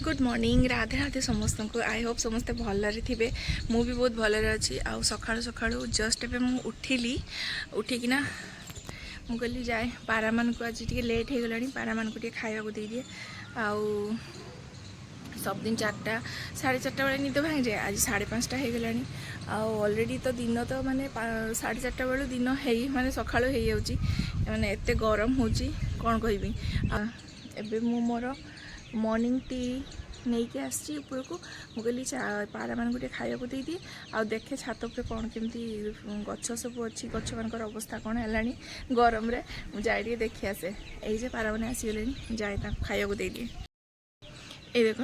Good morning Radhe Radhe समस्त को I hope समस्ते भलरे थे मु भी बहुत भलरे अच्छी आउ सकाळु सकाळु जस्ट एबे मु उठिकिना मु कहली जाए पारा मान को आज टे लेट हो गला पारा मान को खाया को दे दिए आउ सब दिन 4टा 4:30 बेले निद भांग जाए आज 5:30 हो गला ऑलरेडी तो दिन तो माने 4:30 बेलू दिन है माने सकाळु हो जाउची माने एते गरम होची कौन कहबी एबे मु मोर मॉर्निंग टी नहीं के आसी ऊपर को मुझे पारा मान को खाया को दे दिए आ देखे छात पर कौन केमती गछ सब अच्छी गछ मान अवस्था कौन है गरम रे जाए देखी आसे ये पारा मैंने आसीगले जाए खाया को दे दिए ये देखो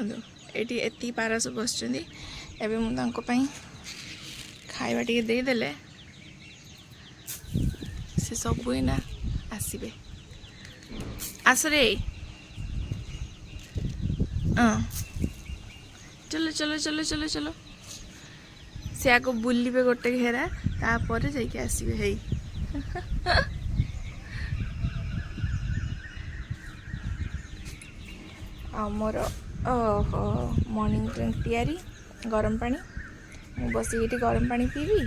ये एति पारा सब बस मुझे खाଇବା ଟିକେ ଦେଇଦେଲେ से सब ना आसबे आसरे चलो चलो चलो चलो चलो से आग बुलिबे गोटे घेरा तापर जाइए आसबे है आमर ओहो मॉर्निंग ड्रिंक तैयारी गरम पानी मु बसिक गरम पानी पीबी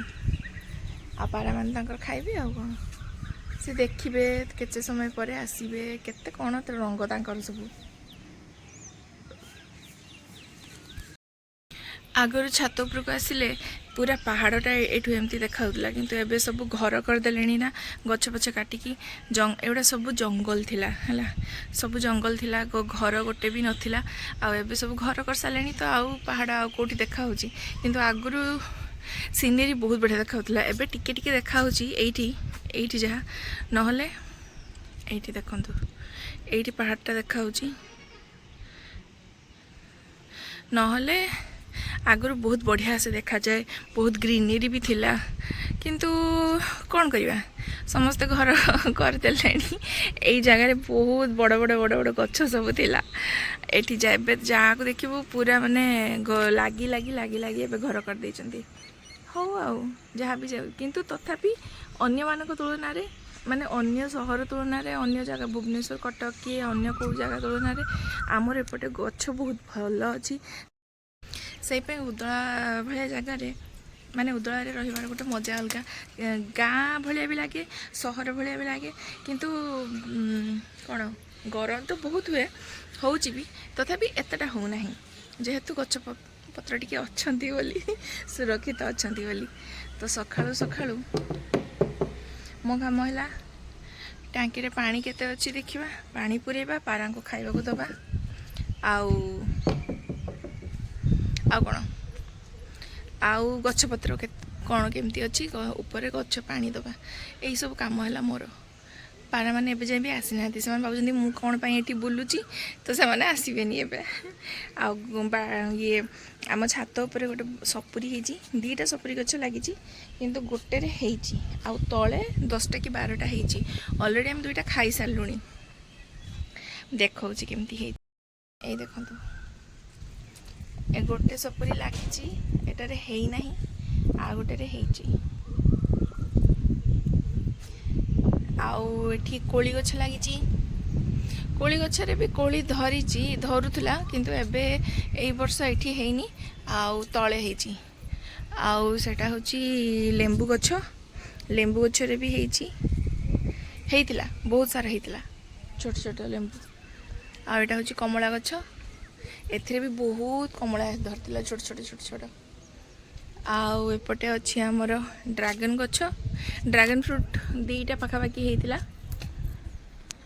आ पारा मान खाइबे आ कौन से देखिए केते समय पर आसबे केते कौन रंग तांकर सब आगर छात उपरको आसिले पूरा पहाड़टा एठू एमती देखा किंतु एबे सब घर करदेले ना गछ पछ काटिकी एगुड़ा सब जंगल थिला हला सब जंगल थिला घर गोटे भी नथिला आ एबे सब घर कर सारे तो आउ पहाड़ आउ कोठी देखा होची किंतु आगुरु सीनरी बहुत बढ़िया देखा होतला एबे टिके टिके देखा होची एठी जहा नहले एठी देखंतु एठी पहाड़टा देखा होची नहले आगुरु बहुत बढ़िया से देखा जाए बहुत ग्रीनरी भी थिला किंतु कौन करवा समस्ते घर करदे यही जगार बहुत बड़ बड़ बड़ बड़ गछ सब थिला एठी जाए जहाँ को देखिबू पूरा माने लागी लागी लागी लागी एबे घर कर देइचंती हो आउ जहाँ भी जाऊ किंतु तथापि अन्य मानक तुलना रे माने अन्य सहर तुलना रे अन्य जगह भुवनेश्वर कटक कि अन्य को जगह तुलना रे आमर एपटे गछ बहुत भल अच्छी से उदला भाया जगार माने उदला रही गोटे मजा अलग गाँ भाया भी लगे सहर भाया भी लगे किंतु कौन गरम तो बहुत हुए हूँ भी तथापि एतटा होना जेहेतु गछ पत्र टी अच्छा सुरक्षित अच्छा तो सकाळु सकाळु मो काम है टांकी रे पानी केते अच्छी देखा पानी पुरेबा पारा को खाइबा को दबा आउ कौन आउ गछपत्र कौन केमती अच्छी ऊपर गछ पानी दबा यही सब कम है मोर पारा मैंने एबे जाए भी आसी ना से भाई मुझे कौन ये बुलूची तो से मैंने आसबेनी ये आम छात उपर गोटे सपुरी होती 2टा सपुरी गछ लगी किंतु गोटे आउ तले 10टा कि 12टा होती ऑलरेडी आम 2टा खाई सारूँ देखा केमती है देखो ए गोटे सपुरी लगी एटारे है ना आ गोटे आउ एठी कोली गछ लगी कोली गछरे भी कोली धरुला किंतु एबे एई वर्ष एठी हेनी आउ तळे हेची आउ सेटा होची लेंबू गछरे भी हेइतिला बहुत सारा हेइतिला छोट छोट लेंबू आ एटा होची कमला गछ एथिरे भी बहुत कमला धरतिला छोट छोट छोट छोट आउ एपटे अच्छी आमर ड्रैगन गछ ड्रैगन फ्रूट 2टा पाखापाखि होता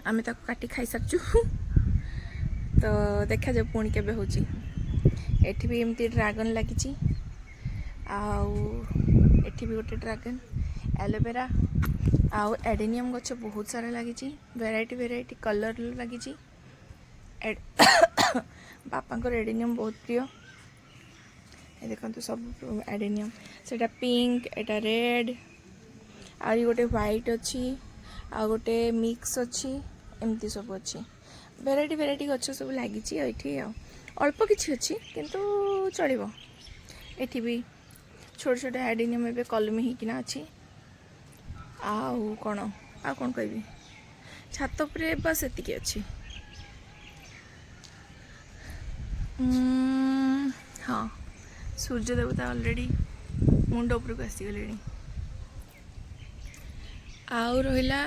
आम ताको काटी खाई सारचु तो देखा जाए पुणी केबे होची एठी भी एमती ड्रैगन लगी आउ एठी भी गोटे ड्रैगन एलोवेरा आउ एडेनियम गछ बहुत सारा लगी वेराइटी वेराइटी कलर लगी बापा एडेनियम बहुत प्रिय देखो सब एडेनियम सेटा पिंक एटा रेड आ गोटे व्हाइट अच्छी आ गोटे मिक्स अच्छी एमती सब अच्छी वेराइटी वेराइटी गछ सब लगी अल्प किछि अच्छी किंतु चलिबो एठी भी छोट छोट एडेनियम एबे कलमी हिकिना अच्छी आउ कौन कहबी छात पर बस एतिकी अच्छी हाँ सूर्य देवता ऑलरेडी मुंड उपरକୁ ଆସିଗଲେଣି। ଆଉ ରହିଲା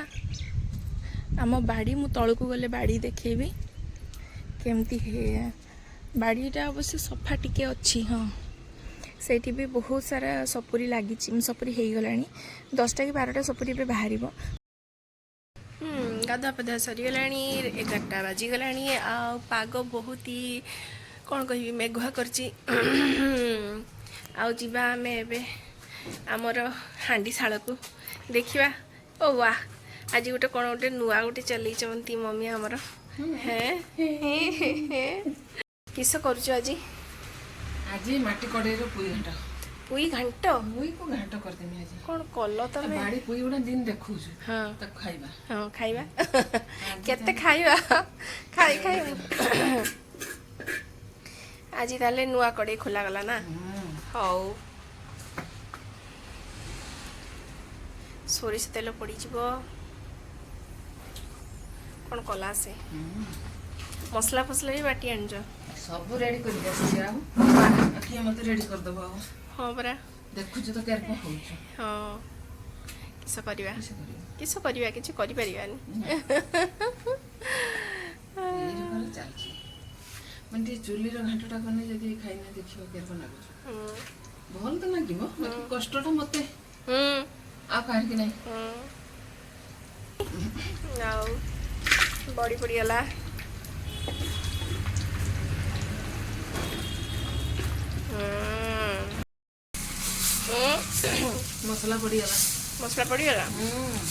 ଆମ ବାଡ଼ି, ମୁଁ ତଳକୁ ଗଲେ ବାଡ଼ି ଦେଖେଇବି କେମିତି ବାଡ଼ିଟା ଅବଶ୍ୟ ସଫା ଟିକେ ଅଛି। ହଁ ସେଇଠି ବି ବହୁତ ସାରା ସପୁରି ଲାଗିଛି, ସପୁରି ହେଇଗଲାଣି, 10ଟା କି 12ଟା ସପୁରି ଏବେ ବାହାରିବ। ଗାଧୁଆ ପାଧୁଆ ସରିଗଲାଣି, 11ଟା ବାଜିଗଲାଣି। ଆଉ ପାଗ ବହୁତ ହି କ'ଣ କହିବି ମେଘୁଆ କରିଛି। ଆଉ ଯିବା ଆମେ ଏବେ ଆମର ହାଣ୍ଡିଶାଳକୁ ଦେଖିବା। ଓ ୱାଃ, ଆଜି ଗୋଟେ କ'ଣ ଗୋଟେ ନୂଆ ଗୋଟେ ଚଲେଇଛନ୍ତି ମମି ଆମର। କିସ କରୁଛ ଆଜି? ଆଜି ମାଟି କଡ଼େଇର ପୁଇ ଘାଣ୍ଟ। ପୁଇ ଘାଣ୍ଟ? ପୁଇକୁ ଘାଣ୍ଟ କରିଦେମି ଆଜି। କ'ଣ କଲ ତମେ? ବାଡ଼ି ପୁଇ ଗୁଡ଼ା ଦିନ ଦେଖୁଛୁ। ହଁ ତାକୁ ଖାଇବା। ହଁ ଖାଇବା। କେତେ ଖାଇବା? ଖାଇ ଖାଇ ଆଜି ତାହେଲେ ନୂଆ କଡ଼େଇ ଖୋଲାଗଲା ନା? ହଉ, ସୋରିଷ ତେଲ ପଡ଼ିଯିବ। କ'ଣ କଲା ସେ? ମସଲା ଫସଲା ବି ବାଟି ଆଣିଛ? ସବୁ ରେଡ଼ି କରିକି ଆସିଛି। ଆଉ କିଏ ମୋତେ ରେଡ଼ି କରିଦେବ? ଆଉ ହଁ ପରା, ଦେଖୁଛୁ ତ କେର କ'ଣ ହଉଛି। ହଁ କିସ କରିବା, କିସ କରିବ? କିସ କରିବା, କିଛି କରିପାରିବାନି। ଏଇରକମ ଚାଲିଛି। ମାନେ ଟିକେ ଚୁଲିର ଘାଣ୍ଟଟା କଲେ ଯଦି ଖାଇନା ଦେଖିବ କେର କ'ଣ ଲାଗୁଛି। ଭଲ ତ ଲାଗିବ, କଷ୍ଟଟା ମୋତେ ଆଉ କାହିଁକି ନାହିଁ। ଆଉ ବଡ଼ି ପଡ଼ିଗଲା। ମସଲା ପଡ଼ିଗଲା। ମସଲା ପଡ଼ିଗଲା?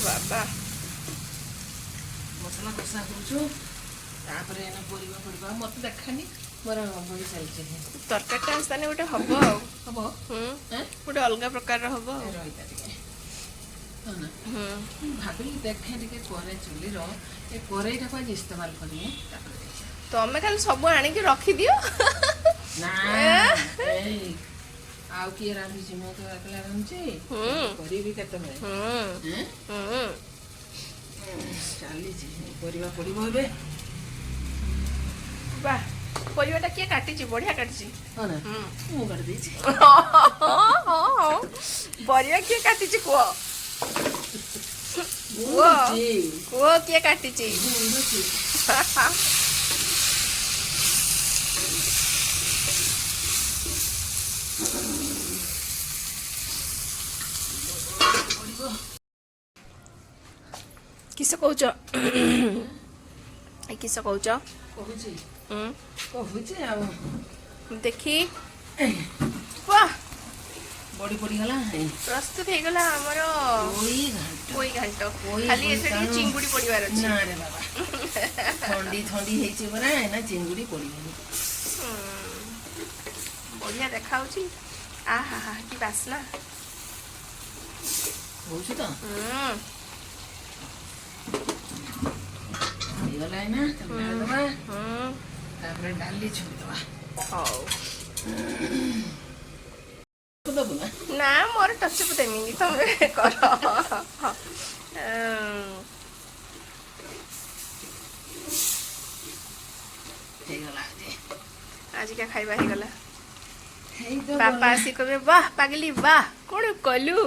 ବାବା, ମସଲା କଷା କରୁଛୁ, ତାପରେ ଏଇନା ପରିବା ପଡ଼ିବ। ଆଉ ମୋତେ ଦେଖାନି, ମୋର ବଢ଼ି ଚାଲିଛି। ତରକାରୀଟା ଆସ୍ତାନେ ଗୋଟେ ହବ ଆଉ। ହବ ଗୋଟେ ଅଲଗା ପ୍ରକାରର ହବ ଆଉ। ରହିଥା ଟିକେ। ହଁ ନା, ଭାବିଲି ଦେଖେ ଟିକେ କରେ ଚୁଲିର ଏ କରେଇଟାକୁ ଆଜି ଇସ୍ତେମାଲ କରିମି। ତାପରେ ଦେଖିବା। ତମେ ଖାଲି ସବୁ ଆଣିକି ରଖିଦିଅ। ନା ଏଇ ଆଉ କିଏ ରାନ୍ଧୁଛି? ମୁଁ ତ ଏକଲା ରାନ୍ଧୁଛି, କରିବି କେତେବେଳେ? ଚାଲିଛି, ପରିବା ପଡ଼ିବ ଏବେ। ବାଃ, ପରିବାଟା କିଏ କାଟିଛି? ବଢ଼ିଆ କାଟିଛି। ହଁ ନା, ମୁଁ କାଟି ଦେଇଛି। ପରିବା କିଏ କାଟିଛି କୁହ? କୁହ କିଏ କାଟିଛି? କିସ କହୁଛ? କିସ କହୁଛ? କହୁଛି ଆଉ ଦେଖି। ବାଃ, ବଡ଼ି ପଡ଼ିଗଲା। ପ୍ରସ୍ତୁତ ହେଇଗଲା ଆମର ପୋଇ ଘାଣ୍ଟ। ଖାଲି ଏଥିରେ ଟିକେ ଚିଙ୍ଗୁଡ଼ି ପଡ଼ିବାର ଅଛି। ନା ରେ ବାବା, ଥଣ୍ଡି ହେଇଛି ପରା, ନା ଚିଙ୍ଗୁଡ଼ି ପଡ଼ିବନି। ବଢ଼ିଆ ଦେଖାଉଛି। ଆହା ହା, କି ବାସ୍ନା ହଉଛି ତ। ହେଇଗଲା ନା, ତାପରେ ଡାଲି ଛୁଇଁଦବା। ହଉ, ଦେବୁ ନା? ନା ମୋର ଟଚଅପ୍ ଦେମିନି, ତମେ କର। ହେଇଗଲା ଆଜିକା ଖାଇବା ହେଇଗଲା। ବାପା ଆସି କହିବେ ବାଃ ପାଗଲି ବାଃ, କ'ଣ କଲୁ?